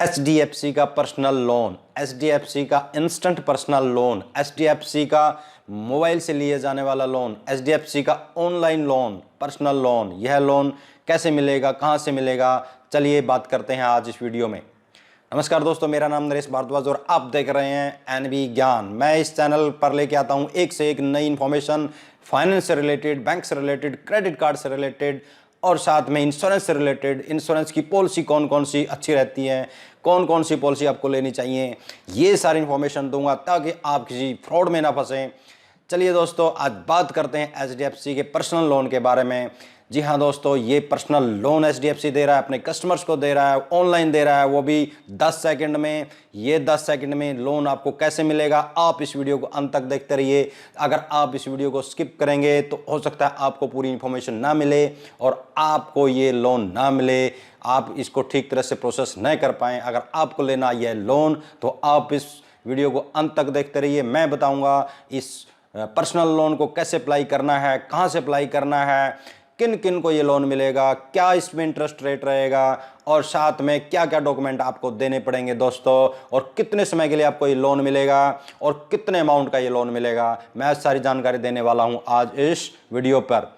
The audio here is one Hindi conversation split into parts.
HDFC का पर्सनल लोन, HDFC का इंस्टेंट पर्सनल लोन, HDFC का मोबाइल से लिए जाने वाला लोन, HDFC का ऑनलाइन लोन, पर्सनल लोन। यह लोन कैसे मिलेगा, कहां से मिलेगा, चलिए बात करते हैं आज इस वीडियो में। नमस्कार दोस्तों, मेरा नाम नरेश भारद्वाज और आप देख रहे हैं एनबी ज्ञान। मैं इस चैनल पर लेके आता हूं एक से एक नई इन्फॉर्मेशन, फाइनेंस से रिलेटेड, बैंक से रिलेटेड, क्रेडिट कार्ड से रिलेटेड और साथ में इंश्योरेंस से रिलेटेड। इंश्योरेंस की पॉलिसी कौन कौन सी अच्छी रहती है, कौन कौन सी पॉलिसी आपको लेनी चाहिए, ये सारी इन्फॉर्मेशन दूंगा ताकि आप किसी फ्रॉड में ना फंसें। चलिए दोस्तों, आज बात करते हैं HDFC के पर्सनल लोन के बारे में। जी हाँ दोस्तों, ये पर्सनल लोन HDFC दे रहा है, अपने कस्टमर्स को दे रहा है, ऑनलाइन दे रहा है, वो भी 10 सेकंड में। ये 10 सेकंड में लोन आपको कैसे मिलेगा, आप इस वीडियो को अंत तक देखते रहिए। अगर आप इस वीडियो को स्किप करेंगे तो हो सकता है आपको पूरी इन्फॉर्मेशन ना मिले और आपको ये लोन ना मिले, आप इसको ठीक तरह से प्रोसेस नहीं कर पाएँ। अगर आपको लेना यह लोन तो आप इस वीडियो को अंत तक देखते रहिए। मैं बताऊँगा इस पर्सनल लोन को कैसे अप्लाई करना है, कहाँ से अप्लाई करना है, किन किन को ये लोन मिलेगा, क्या इसमें इंटरेस्ट रेट रहेगा और साथ में क्या क्या डॉक्यूमेंट आपको देने पड़ेंगे दोस्तों, और कितने समय के लिए आपको ये लोन मिलेगा और कितने अमाउंट का ये लोन मिलेगा। मैं सारी जानकारी देने वाला हूं आज इस वीडियो पर।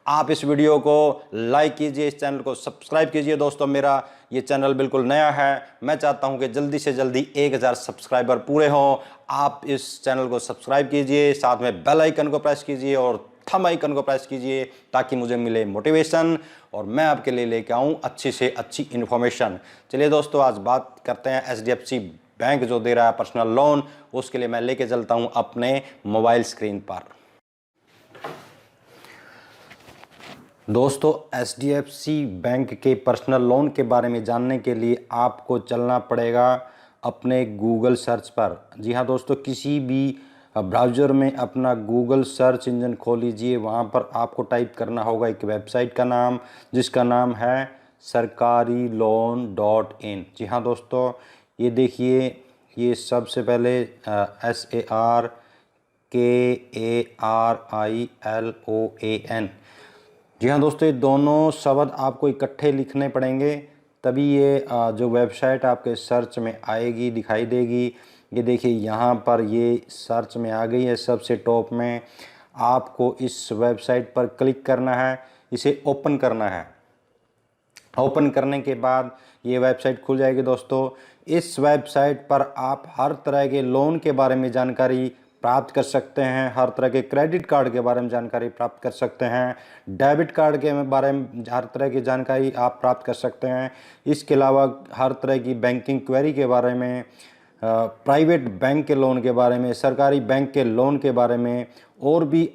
आप इस वीडियो को लाइक कीजिए, इस चैनल को सब्सक्राइब कीजिए। दोस्तों, मेरा ये चैनल बिल्कुल नया है, मैं चाहता हूं कि जल्दी से जल्दी 1000 सब्सक्राइबर पूरे हों। आप इस चैनल को सब्सक्राइब कीजिए, साथ में बेल आइकन को प्रेस कीजिए और थंब आइकन को प्रेस कीजिए ताकि मुझे मिले मोटिवेशन और मैं आपके लिए लेके आऊँ अच्छी से अच्छी इन्फॉर्मेशन। चलिए दोस्तों, आज बात करते हैं HDFC बैंक जो दे रहा है पर्सनल लोन, उसके लिए मैं लेके चलता हूँ अपने मोबाइल स्क्रीन पर। दोस्तों, HDFC बैंक के पर्सनल लोन के बारे में जानने के लिए आपको चलना पड़ेगा अपने गूगल सर्च पर। जी हाँ दोस्तों, किसी भी ब्राउज़र में अपना गूगल सर्च इंजन खोल लीजिए। वहाँ पर आपको टाइप करना होगा एक वेबसाइट का नाम, जिसका नाम है sarkariloan.in। जी हाँ दोस्तों, ये देखिए, ये सबसे पहले SARKARILOAN। जी हाँ दोस्तों, ये दोनों शब्द आपको इकट्ठे लिखने पड़ेंगे, तभी ये जो वेबसाइट आपके सर्च में आएगी, दिखाई देगी। ये देखिए, यहाँ पर ये सर्च में आ गई है सबसे टॉप में। आपको इस वेबसाइट पर क्लिक करना है, इसे ओपन करना है। ओपन करने के बाद ये वेबसाइट खुल जाएगी दोस्तों। इस वेबसाइट पर आप हर तरह के लोन के बारे में जानकारी प्राप्त कर सकते हैं, हर तरह के क्रेडिट कार्ड के बारे में जानकारी प्राप्त कर सकते हैं, डेबिट कार्ड के बारे में हर तरह की जानकारी आप प्राप्त कर सकते हैं। इसके अलावा हर तरह की बैंकिंग क्वेरी के बारे में, प्राइवेट बैंक के लोन के बारे में, सरकारी बैंक के लोन के बारे में और भी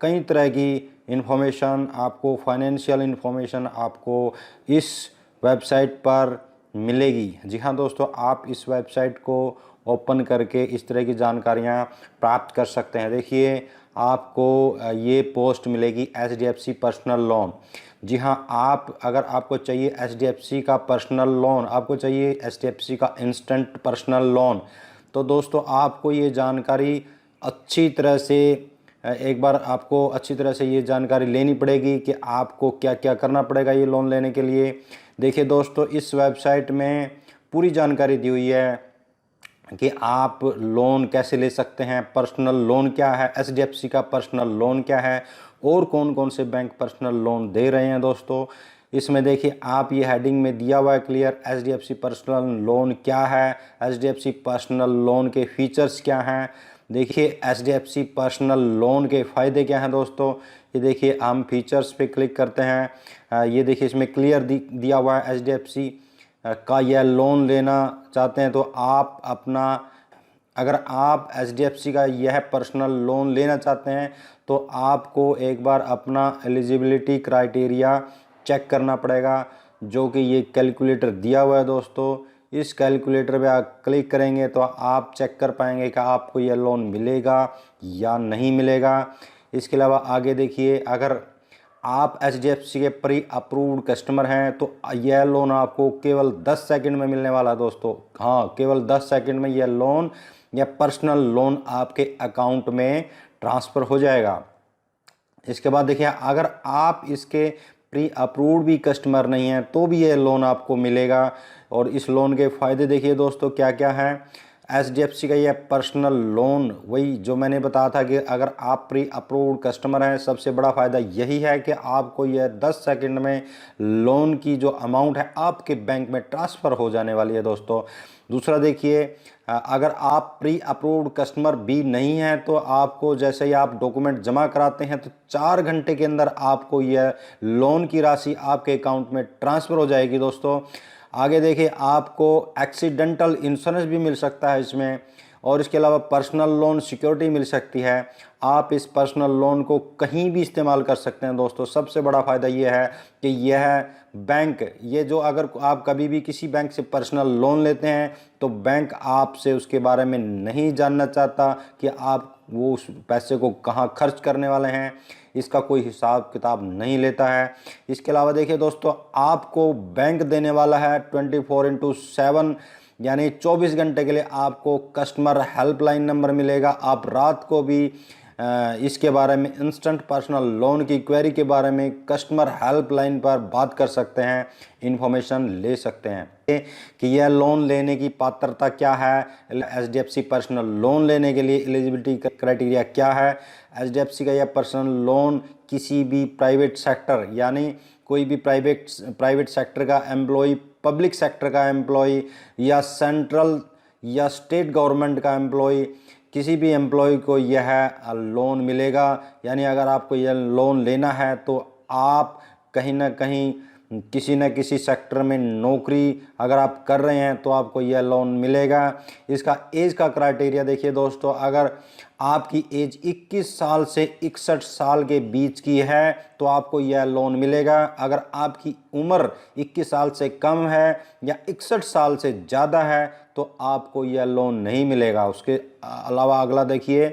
कई तरह की इन्फॉर्मेशन आपको, फाइनेंशियल इन्फॉर्मेशन आपको इस वेबसाइट पर मिलेगी। जी हाँ दोस्तों, आप इस वेबसाइट को ओपन करके इस तरह की जानकारियाँ प्राप्त कर सकते हैं। देखिए, आपको ये पोस्ट मिलेगी HDFC पर्सनल लोन। जी हाँ, अगर आपको चाहिए HDFC का पर्सनल लोन, आपको चाहिए HDFC का इंस्टेंट पर्सनल लोन, तो दोस्तों आपको ये जानकारी अच्छी तरह से एक बार आपको अच्छी तरह से ये जानकारी लेनी पड़ेगी कि आपको क्या क्या करना पड़ेगा ये लोन लेने के लिए। देखिए दोस्तों, इस वेबसाइट में पूरी जानकारी दी हुई है कि आप लोन कैसे ले सकते हैं, पर्सनल लोन क्या है, HDFC का पर्सनल लोन क्या है और कौन कौन से बैंक पर्सनल लोन दे रहे हैं। दोस्तों, इसमें देखिए, आप ये हेडिंग में दिया हुआ है क्लियर, HDFC पर्सनल लोन क्या है, HDFC पर्सनल लोन के फीचर्स क्या हैं। देखिए, HDFC पर्सनल लोन के फ़ायदे क्या हैं दोस्तों। ये देखिए, हम फीचर्स पे क्लिक करते हैं। ये देखिए, इसमें क्लियर दिया हुआ है HDFC का यह लोन लेना चाहते हैं तो आप अगर आप HDFC का यह पर्सनल लोन लेना चाहते हैं तो आपको एक बार अपना एलिजिबिलिटी क्राइटेरिया चेक करना पड़ेगा, जो कि ये कैलकुलेटर दिया हुआ है दोस्तों। इस कैलकुलेटर पे आप क्लिक करेंगे तो आप चेक कर पाएंगे कि आपको यह लोन मिलेगा या नहीं मिलेगा। इसके अलावा आगे देखिए, अगर आप HDFC के प्री अप्रूव्ड कस्टमर हैं तो यह लोन आपको केवल 10 सेकंड में मिलने वाला है दोस्तों। हाँ, केवल 10 सेकंड में यह लोन या पर्सनल लोन आपके अकाउंट में ट्रांसफ़र हो जाएगा। इसके बाद देखिए, अगर आप इसके प्री अप्रूव्ड भी कस्टमर नहीं हैं तो भी यह लोन आपको मिलेगा। और इस लोन के फ़ायदे देखिए दोस्तों क्या क्या हैं। HDFC का ये पर्सनल लोन, वही जो मैंने बताया था कि अगर आप प्री अप्रूव्ड कस्टमर हैं, सबसे बड़ा फ़ायदा यही है कि आपको यह 10 सेकंड में लोन की जो अमाउंट है आपके बैंक में ट्रांसफ़र हो जाने वाली है दोस्तों। दूसरा देखिए, अगर आप प्री अप्रूव्ड कस्टमर भी नहीं हैं तो आपको जैसे ही आप डॉक्यूमेंट जमा कराते हैं तो 4 घंटे के अंदर आपको यह लोन की राशि आपके अकाउंट में ट्रांसफ़र हो जाएगी दोस्तों। आगे देखिए, आपको एक्सीडेंटल इंश्योरेंस भी मिल सकता है इसमें, और इसके अलावा पर्सनल लोन सिक्योरिटी मिल सकती है। आप इस पर्सनल लोन को कहीं भी इस्तेमाल कर सकते हैं दोस्तों। सबसे बड़ा फ़ायदा ये है कि यह बैंक, ये जो अगर आप कभी भी किसी बैंक से पर्सनल लोन लेते हैं तो बैंक आपसे उसके बारे में नहीं जानना चाहता कि आप वो उस पैसे को कहाँ खर्च करने वाले हैं, इसका कोई हिसाब किताब नहीं लेता है। इसके अलावा देखिए दोस्तों, आपको बैंक देने वाला है 24/7, यानी 24 घंटे के लिए आपको कस्टमर हेल्पलाइन नंबर मिलेगा। आप रात को भी इसके बारे में, इंस्टेंट पर्सनल लोन की क्वेरी के बारे में कस्टमर हेल्पलाइन पर बात कर सकते हैं, इंफॉर्मेशन ले सकते हैं कि यह लोन लेने की पात्रता क्या है। HDFC पर्सनल लोन लेने के लिए एलिजिबिलिटी क्राइटेरिया क्या है। HDFC का यह पर्सनल लोन किसी भी प्राइवेट सेक्टर, यानी कोई भी प्राइवेट सेक्टर का एम्प्लॉय, पब्लिक सेक्टर का एम्प्लॉय या सेंट्रल या स्टेट गवर्नमेंट का एम्प्लॉय, किसी भी एम्प्लॉय को यह लोन मिलेगा। यानी अगर आपको यह लोन लेना है तो आप कहीं ना कहीं किसी न किसी सेक्टर में नौकरी अगर आप कर रहे हैं तो आपको यह लोन मिलेगा। इसका एज का क्राइटेरिया देखिए दोस्तों, अगर आपकी एज 21 साल से 61 साल के बीच की है तो आपको यह लोन मिलेगा। अगर आपकी उम्र 21 साल से कम है या 61 साल से ज़्यादा है तो आपको यह लोन नहीं मिलेगा। उसके अलावा अगला देखिए,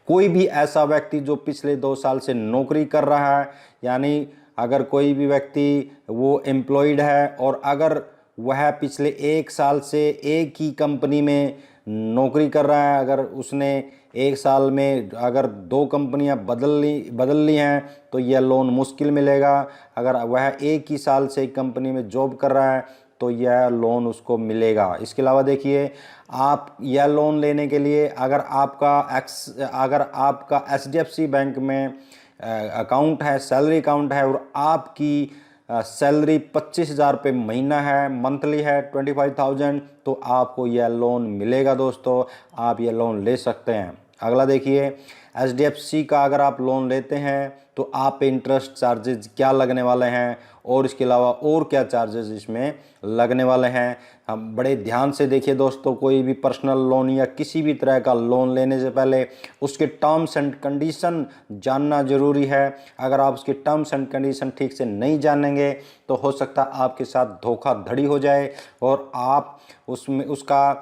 कोई भी ऐसा व्यक्ति जो पिछले 2 साल से नौकरी कर रहा है, यानी अगर कोई भी व्यक्ति वो एम्प्लॉयड है और अगर वह पिछले 1 साल से एक ही कंपनी में नौकरी कर रहा है, अगर उसने 1 साल में अगर 2 कंपनियां बदल ली हैं तो यह लोन मुश्किल मिलेगा। अगर वह एक ही साल से एक कंपनी में जॉब कर रहा है तो यह लोन उसको मिलेगा। इसके अलावा देखिए, आप यह लोन लेने के लिए अगर आपका HDFC बैंक में अकाउंट है, सैलरी अकाउंट है और आपकी सैलरी 25,000 रुपये महीना है, मंथली है 25,000, तो आपको यह लोन मिलेगा दोस्तों। आप यह लोन ले सकते हैं। अगला देखिए, HDFC का अगर आप लोन लेते हैं तो आप पे इंटरेस्ट चार्जेस क्या लगने वाले हैं और इसके अलावा और क्या चार्जेस इसमें लगने वाले हैं, हम बड़े ध्यान से देखिए दोस्तों। कोई भी पर्सनल लोन या किसी भी तरह का लोन लेने से पहले उसके टर्म्स एंड कंडीशन जानना ज़रूरी है। अगर आप उसके टर्म्स एंड कंडीशन ठीक से नहीं जानेंगे तो हो सकता है आपके साथ धोखाधड़ी हो जाए और आप उसका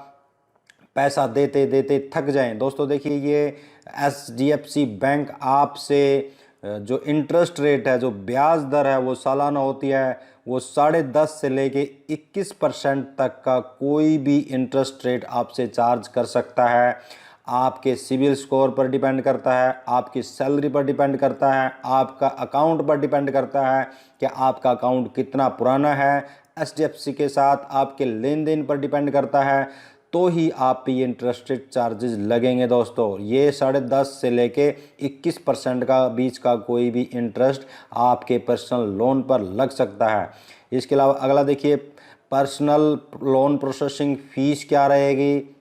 पैसा देते देते थक जाएं। दोस्तों देखिए, ये HDFC बैंक आपसे जो इंटरेस्ट रेट है, जो ब्याज दर है वो सालाना होती है, वो 10.5 से लेके 21% तक का कोई भी इंटरेस्ट रेट आपसे चार्ज कर सकता है। आपके सिविल स्कोर पर डिपेंड करता है, आपकी सैलरी पर डिपेंड करता है, आपका अकाउंट पर डिपेंड करता है कि आपका अकाउंट कितना पुराना है। HDFC के साथ आपके लेन देन पर डिपेंड करता है, तो ही आप पे ये इंटरेस्ट रेट चार्जेस लगेंगे दोस्तों। ये 10.5 से लेके 21% का बीच का कोई भी इंटरेस्ट आपके पर्सनल लोन पर लग सकता है। इसके अलावा अगला देखिए, पर्सनल लोन प्रोसेसिंग फ़ीस क्या रहेगी।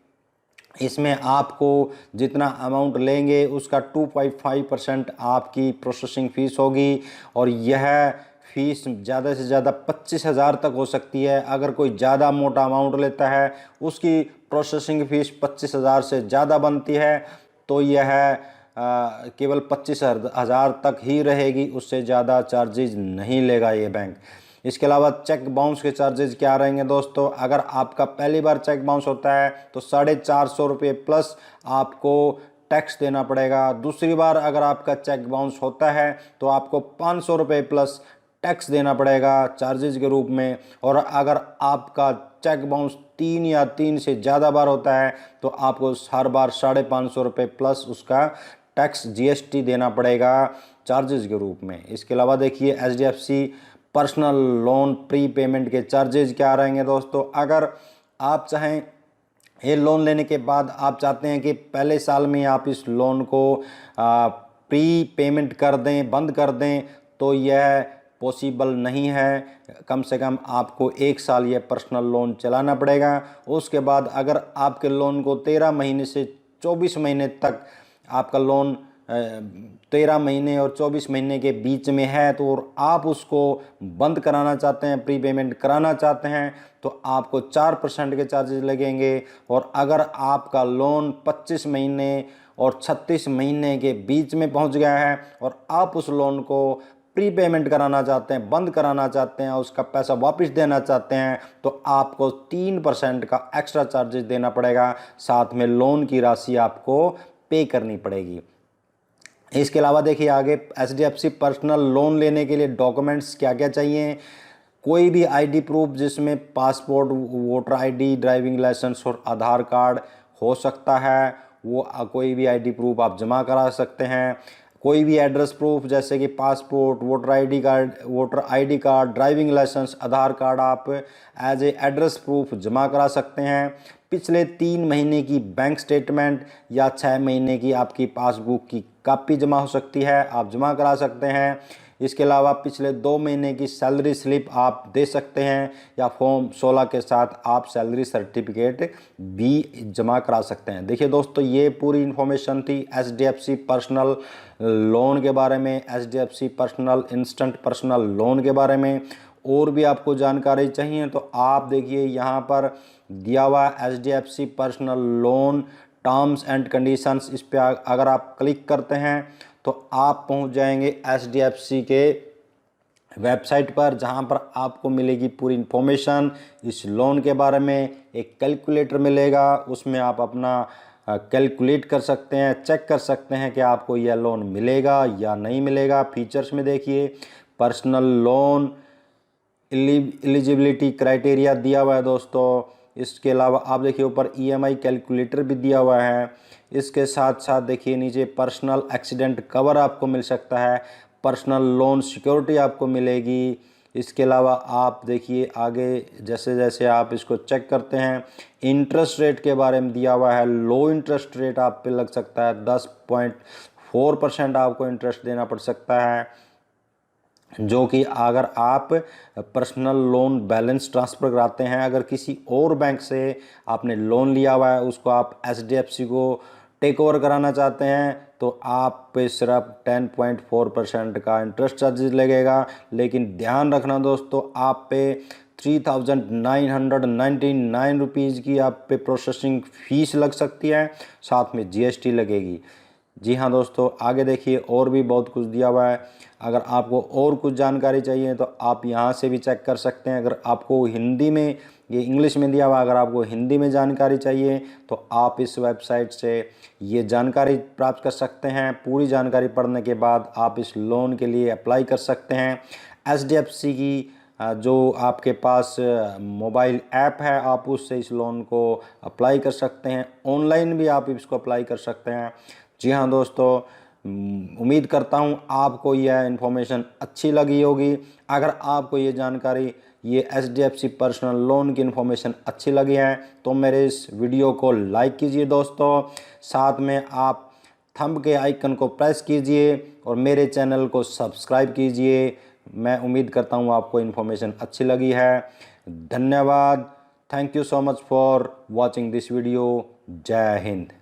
इसमें आपको जितना अमाउंट लेंगे उसका 2.5% आपकी प्रोसेसिंग फ़ीस होगी और यह फ़ीस ज़्यादा से ज़्यादा 25,000 तक हो सकती है। अगर कोई ज़्यादा मोटा अमाउंट लेता है, उसकी प्रोसेसिंग फ़ीस 25,000 से ज़्यादा बनती है तो यह केवल 25,000 तक ही रहेगी, उससे ज़्यादा चार्जेज नहीं लेगा ये बैंक। इसके अलावा चेक बाउंस के चार्जेस क्या रहेंगे दोस्तों। अगर आपका पहली बार चेक बाउंस होता है तो 450 रुपये प्लस आपको टैक्स देना पड़ेगा। दूसरी बार अगर आपका चेक बाउंस होता है तो आपको 500 रुपये प्लस टैक्स देना पड़ेगा चार्जेस के रूप में। और अगर आपका चेक बाउंस 3 या 3 से ज़्यादा बार होता है तो आपको हर बार 550 रुपये प्लस उसका टैक्स GST देना पड़ेगा चार्जेस के रूप में। इसके अलावा देखिए, HDFC personal loan pre payment के चार्जेज क्या रहेंगे दोस्तों। अगर आप चाहें ये लोन लेने के बाद आप चाहते हैं कि पहले साल में आप इस लोन को प्री पेमेंट कर दें, बंद कर दें, तो यह पॉसिबल नहीं है। कम से कम आपको 1 साल यह पर्सनल लोन चलाना पड़ेगा। उसके बाद अगर आपके लोन को 13 महीने से 24 महीने तक आपका लोन 13 महीने और 24 महीने के बीच में है, तो आप उसको बंद कराना चाहते हैं, प्री पेमेंट कराना चाहते हैं, तो आपको 4% के चार्जेस लगेंगे। और अगर आपका लोन 25 महीने और 36 महीने के बीच में पहुंच गया है और आप उस लोन को प्री पेमेंट कराना चाहते हैं, बंद कराना चाहते हैं, उसका पैसा वापस देना चाहते हैं, तो आपको 3% का एक्स्ट्रा चार्जेस देना पड़ेगा। साथ में लोन की राशि आपको पे करनी पड़ेगी। इसके अलावा देखिए आगे HDFC पर्सनल लोन लेने के लिए डॉक्यूमेंट्स क्या क्या चाहिए। कोई भी आईडी प्रूफ जिसमें passport, voter ID, driving licence और आधार कार्ड हो सकता है, वो कोई भी आईडी प्रूफ आप जमा करा सकते हैं। कोई भी एड्रेस प्रूफ जैसे कि passport, voter ID card, driving licence, Aadhaar card आप एज ए एड्रेस प्रूफ जमा करा सकते हैं। पिछले 3 महीने की बैंक स्टेटमेंट या 6 महीने की आपकी पासबुक की कॉपी जमा हो सकती है, आप जमा करा सकते हैं। इसके अलावा पिछले 2 महीने की सैलरी स्लिप आप दे सकते हैं, या फॉर्म 16 के साथ आप सैलरी सर्टिफिकेट भी जमा करा सकते हैं। देखिए दोस्तों, ये पूरी इन्फॉर्मेशन थी HDFC पर्सनल लोन के बारे में, HDFC personal instant personal loan के बारे में। और भी आपको जानकारी चाहिए तो आप देखिए यहाँ पर दिया हुआ HDFC personal loan terms and conditions, इस पे अगर आप क्लिक करते हैं तो आप पहुंच जाएंगे HDFC के वेबसाइट पर, जहां पर आपको मिलेगी पूरी इन्फॉर्मेशन इस लोन के बारे में। एक कैलकुलेटर मिलेगा, उसमें आप अपना कैलकुलेट कर सकते हैं, चेक कर सकते हैं कि आपको यह लोन मिलेगा या नहीं मिलेगा। फीचर्स में देखिए पर्सनल लोन एलिजिबिलिटी क्राइटेरिया दिया हुआ है दोस्तों। इसके अलावा आप देखिए ऊपर EMI कैलकुलेटर भी दिया हुआ है। इसके साथ साथ देखिए नीचे पर्सनल एक्सीडेंट कवर आपको मिल सकता है, पर्सनल लोन सिक्योरिटी आपको मिलेगी। इसके अलावा आप देखिए आगे जैसे जैसे आप इसको चेक करते हैं, इंटरेस्ट रेट के बारे में दिया हुआ है। लो इंटरेस्ट रेट आप पे लग सकता है, 10.4% आपको इंटरेस्ट देना पड़ सकता है, जो कि अगर आप पर्सनल लोन बैलेंस ट्रांसफ़र कराते हैं। अगर किसी और बैंक से आपने लोन लिया हुआ है, उसको आप HDFC को टेक ओवर कराना चाहते हैं, तो आप पे सिर्फ 10.4% का इंटरेस्ट चार्जेस लगेगा। लेकिन ध्यान रखना दोस्तों, आप पे 3,999 रुपीज़ की आप पे प्रोसेसिंग फ़ीस लग सकती है, साथ में GST लगेगी। जी हाँ दोस्तों, आगे देखिए और भी बहुत कुछ दिया हुआ है। अगर आपको और कुछ जानकारी चाहिए तो आप यहाँ से भी चेक कर सकते हैं। अगर आपको हिंदी में, ये इंग्लिश में दिया हुआ, अगर आपको हिंदी में जानकारी चाहिए तो आप इस वेबसाइट से ये जानकारी प्राप्त कर सकते हैं। पूरी जानकारी पढ़ने के बाद आप इस लोन के लिए अप्लाई कर सकते हैं। HDFC की जो आपके पास मोबाइल ऐप है, आप उससे इस लोन को अप्लाई कर सकते हैं। ऑनलाइन भी आप इसको अप्लाई कर सकते हैं। जी हाँ दोस्तों, उम्मीद करता हूँ आपको यह इन्फॉर्मेशन अच्छी लगी होगी। अगर आपको ये जानकारी, ये HDFC पर्सनल लोन की इन्फॉर्मेशन अच्छी लगी है तो मेरे इस वीडियो को लाइक कीजिए दोस्तों। साथ में आप थंब के आइकन को प्रेस कीजिए और मेरे चैनल को सब्सक्राइब कीजिए। मैं उम्मीद करता हूँ आपको इन्फॉर्मेशन अच्छी लगी है। धन्यवाद। Thank you so much for watching this video. जय हिंद।